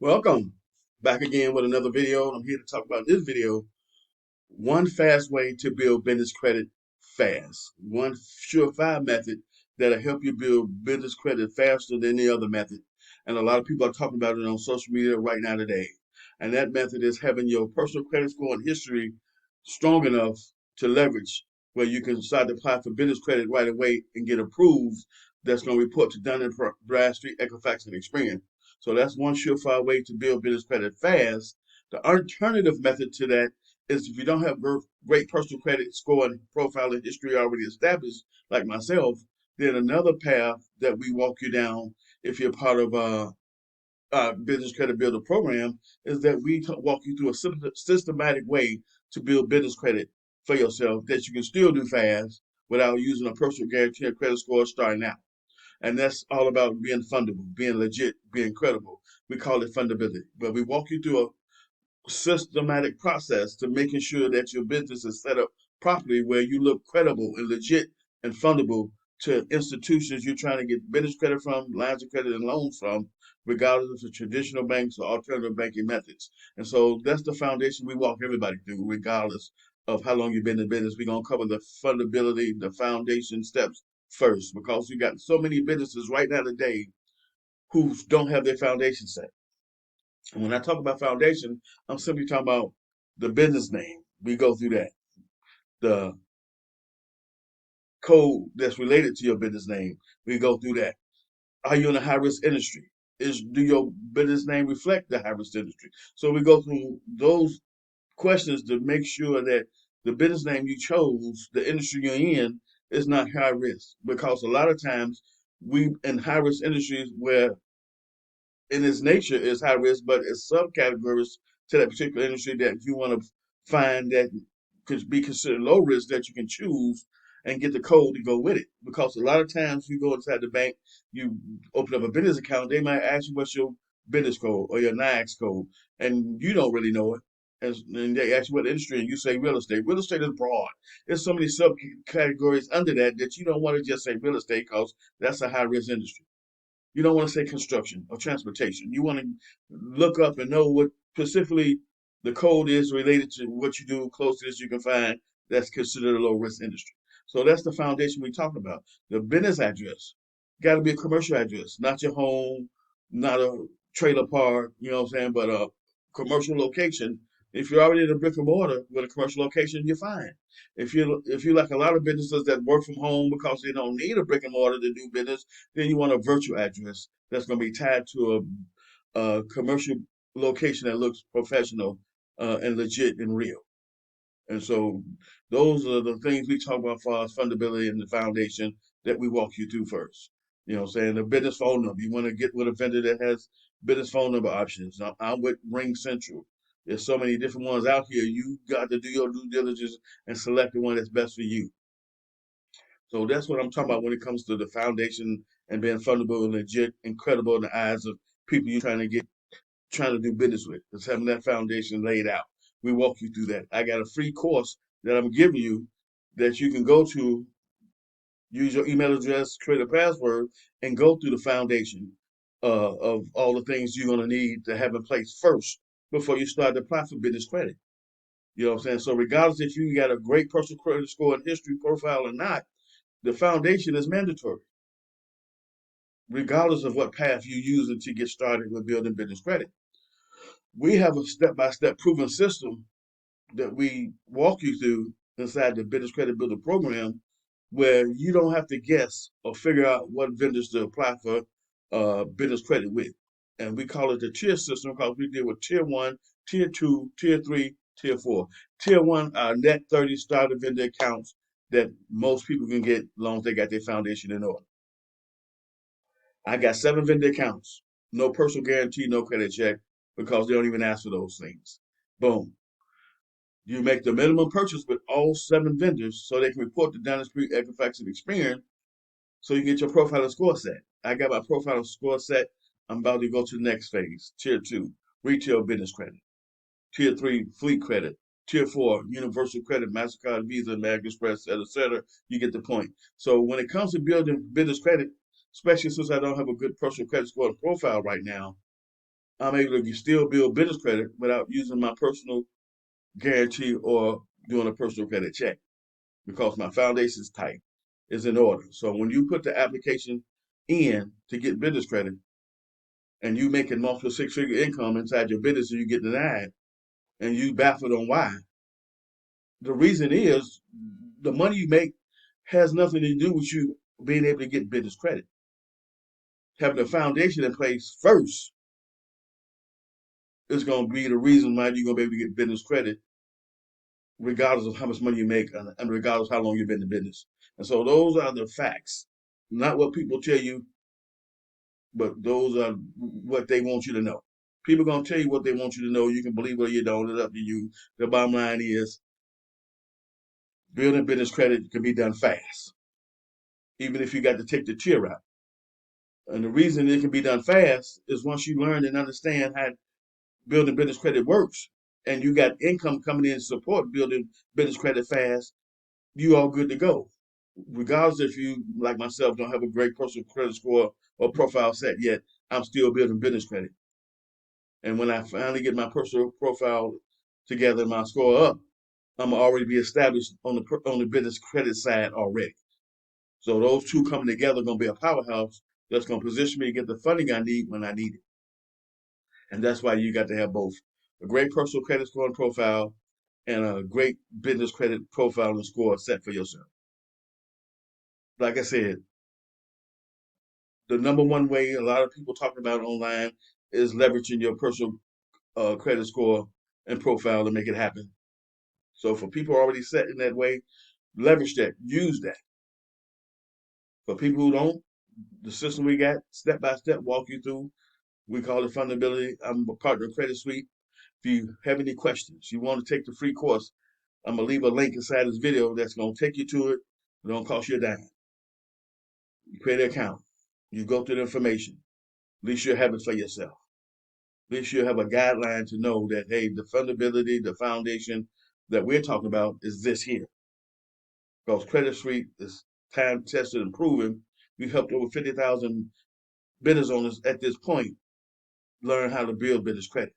Welcome back again with another video. I'm here to talk about this video. One fast way to build business credit fast. One surefire method that'll help you build business credit faster than any other method. And a lot of people are talking about it on social media right now today. And that method is having your personal credit score and history strong enough to leverage where you can start to apply for business credit right away and get approved. That's going to report to Dun& and Bradstreet, Equifax, and Experian. So that's one surefire way to build business credit fast. The alternative method to that is if you don't have great personal credit score and profile and history already established, like myself, then another path that we walk you down if you're part of business credit builder program is that we walk you through a systematic way to build business credit for yourself that you can still do fast without using a personal guarantee or credit score starting out. And that's all about being fundable, being legit, being credible. We call it fundability. But we walk you through a systematic process to making sure that your business is set up properly where you look credible and legit and fundable to institutions you're trying to get business credit from, lines of credit and loans from, regardless of traditional banks or alternative banking methods. And so that's the foundation we walk everybody through, regardless of how long you've been in business. We're going to cover the fundability, the foundation steps first, because you got so many businesses right now today who don't have their foundation set. And when I talk about foundation, I'm simply talking about the business name. We go through that. The code that's related to your business name. We go through that. Are you in a high risk industry? Do your business name reflect the high risk industry? So we go through those questions to make sure that the business name you chose, the industry you're in, is not high risk. Because a lot of times we in high risk industries where in its nature is high risk, but it's subcategories to that particular industry that you want to find that could be considered low risk that you can choose and get the code to go with it. Because a lot of times you go inside the bank, you open up a business account, they might ask you what's your business code or your NIAX code, and you don't really know it. And they ask you what industry, and you say real estate. Real estate is broad. There's so many subcategories under that that you don't want to just say real estate because that's a high risk industry. You don't want to say construction or transportation. You want to look up and know what specifically the code is related to what you do closest as you can find that's considered a low risk industry. So that's the foundation we talk about. The business address got to be a commercial address, not your home, not a trailer park, you know what I'm saying, but a commercial location. If you're already in a brick and mortar with a commercial location, you're fine. If you like a lot of businesses that work from home because they don't need a brick and mortar to do business, then you want a virtual address that's going to be tied to a commercial location that looks professional and legit and real. And so those are the things we talk about for as fundability and the foundation that we walk you through first. You know what I'm saying? The business phone number. You want to get with a vendor that has business phone number options. I'm with Ring Central. There's so many different ones out here. You got to do your due diligence and select the one that's best for you. So that's what I'm talking about when it comes to the foundation and being fundable and legit and credible in the eyes of people you're trying to do business with. Just having that foundation laid out. We walk you through that. I got a free course that I'm giving you that you can go to, use your email address, create a password, and go through the foundation of all the things you're going to need to have in place first before you start to apply for business credit. You know what I'm saying? So regardless if you got a great personal credit score and history profile or not, the foundation is mandatory, regardless of what path you use to get started with building business credit. We have a step-by-step proven system that we walk you through inside the business credit builder program where you don't have to guess or figure out what vendors to apply for business credit with. And we call it the tier system because we deal with tier one, tier two, tier three, tier four. Tier one are net 30 starter vendor accounts that most people can get as long as they got their foundation in order. I got 7 vendor accounts. No personal guarantee, no credit check, because they don't even ask for those things. Boom. You make the minimum purchase with all 7 vendors so they can report to Dun& Equifax and Experian so you get your profile and score set. I got my profile and score set. I'm about to go to the next phase. Tier 2, retail business credit. Tier 3, fleet credit. Tier 4, universal credit, MasterCard, Visa, American Express, etc. You get the point. So when it comes to building business credit, especially since I don't have a good personal credit score and profile right now, I'm able to still build business credit without using my personal guarantee or doing a personal credit check because my foundation is tight, is in order. So when you put the application in to get business credit and you making multiple six-figure income inside your business and you get denied and you baffled on why, the reason is the money you make has nothing to do with you being able to get business credit. Having a foundation in place first is going to be the reason why you're going to be able to get business credit, regardless of how much money you make and regardless of how long you've been in business. And so those are the facts, not what people tell you, but those are what they want you to know. People are going to tell you what they want you to know. You can believe it or you don't. It's up to you. The bottom line is building business credit can be done fast, even if you got to take the tier route. And the reason it can be done fast is once you learn and understand how building business credit works and you got income coming in to support building business credit fast, you all good to go. Regardless if you, like myself, don't have a great personal credit score or profile set yet, I'm still building business credit. And when I finally get my personal profile together and my score up, I'm already be established on the business credit side already. So those two coming together are gonna be a powerhouse that's gonna position me to get the funding I need when I need it. And that's why you got to have both a great personal credit score and profile and a great business credit profile and score set for yourself. Like I said, the number one way a lot of people talking about online is leveraging your personal credit score and profile to make it happen. So for people already set in that way, leverage that, use that. For people who don't, the system we got, step by step, walk you through. We call it fundability. I'm a partner of Credit Suite. If you have any questions, you want to take the free course, I'm gonna leave a link inside this video that's gonna take you to it. It don't cost you a dime. You create an account. You go through the information. At least you'll have it for yourself. At least you'll have a guideline to know that, hey, the fundability, the foundation that we're talking about is this here. Because Credit Suite is time tested and proven. We've helped over 50,000 business owners at this point learn how to build business credit.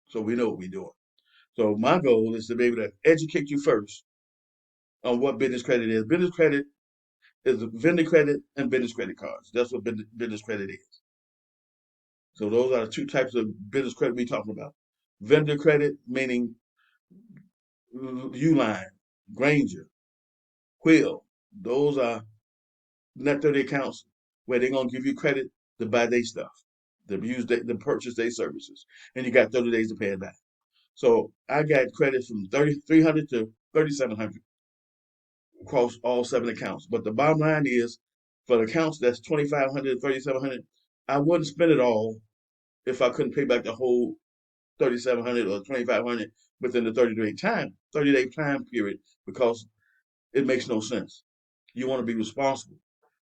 So we know what we're doing. So my goal is to be able to educate you first on what business credit is. Business credit is vendor credit and business credit cards. That's what business credit is. So those are the two types of business credit we're talking about. Vendor credit, meaning Uline, Granger, Quill. Those are net 30 accounts where they're gonna give you credit to buy their stuff, to purchase their services, and you got 30 days to pay it back. So I got credit from 3,300 to 3,700 across all 7 accounts. But the bottom line is, for the accounts that's 2,500 to 3,700, I wouldn't spend it all if I couldn't pay back the whole 3,700 or 2,500 within the 30-day time period, because it makes no sense. You want to be responsible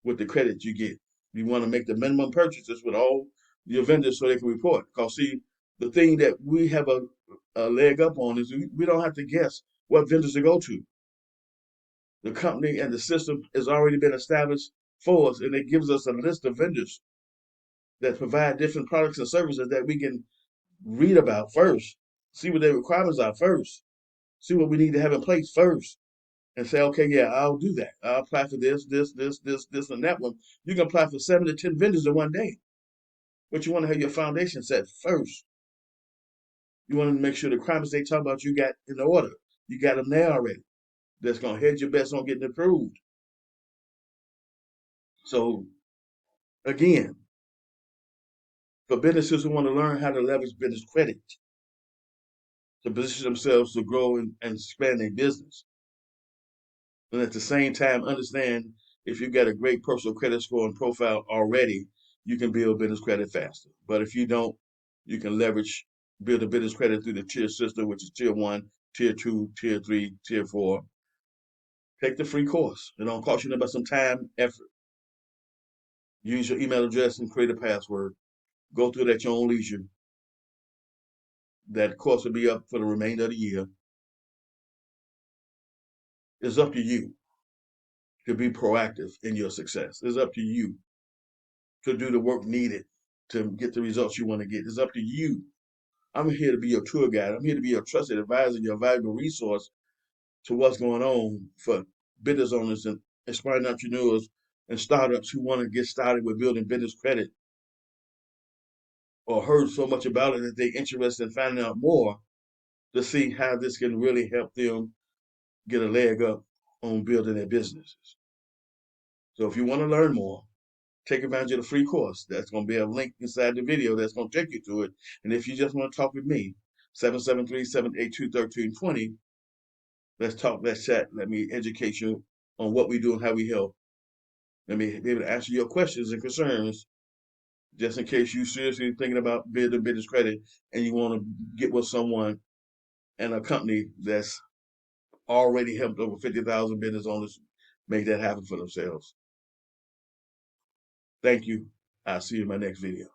with the credit you get. You want to make the minimum purchases with all your vendors so they can report. Because see, the thing that we have a leg up on is we don't have to guess what vendors to go to. The company and the system has already been established for us, and it gives us a list of vendors that provide different products and services that we can read about first, see what their requirements are first, see what we need to have in place first, and say, okay, yeah, I'll do that. I'll apply for this, and that one. You can apply for 7 to 10 vendors in one day, but you want to have your foundation set first. You want to make sure the requirements they talk about you got in order. You got them there already. That's gonna hedge your bets on getting approved. So again, for businesses who want to learn how to leverage business credit to position themselves to grow and expand their business, and at the same time understand if you got a great personal credit score and profile already, you can build business credit faster. But if you don't, you can build a business credit through the tier system, which is tier 1, tier 2, tier 3, tier 4. Take the free course. It don't cost you nothing but some time, effort. Use your email address and create a password. Go through it at your own leisure. That course will be up for the remainder of the year. It's up to you to be proactive in your success. It's up to you to do the work needed to get the results you want to get. It's up to you. I'm here to be your tour guide. I'm here to be your trusted advisor, your valuable resource to what's going on for business owners and aspiring entrepreneurs and startups who want to get started with building business credit or heard so much about it that they're interested in finding out more to see how this can really help them get a leg up on building their businesses. So if you want to learn more, take advantage of the free course. That's going to be a link inside the video that's going to take you to it. And if you just want to talk with me, 773-782-1320, let's talk, let's chat. Let me educate you on what we do and how we help. Let me be able to answer your questions and concerns just in case you seriously thinking about building business credit and you want to get with someone and a company that's already helped over 50,000 business owners make that happen for themselves. Thank you. I'll see you in my next video.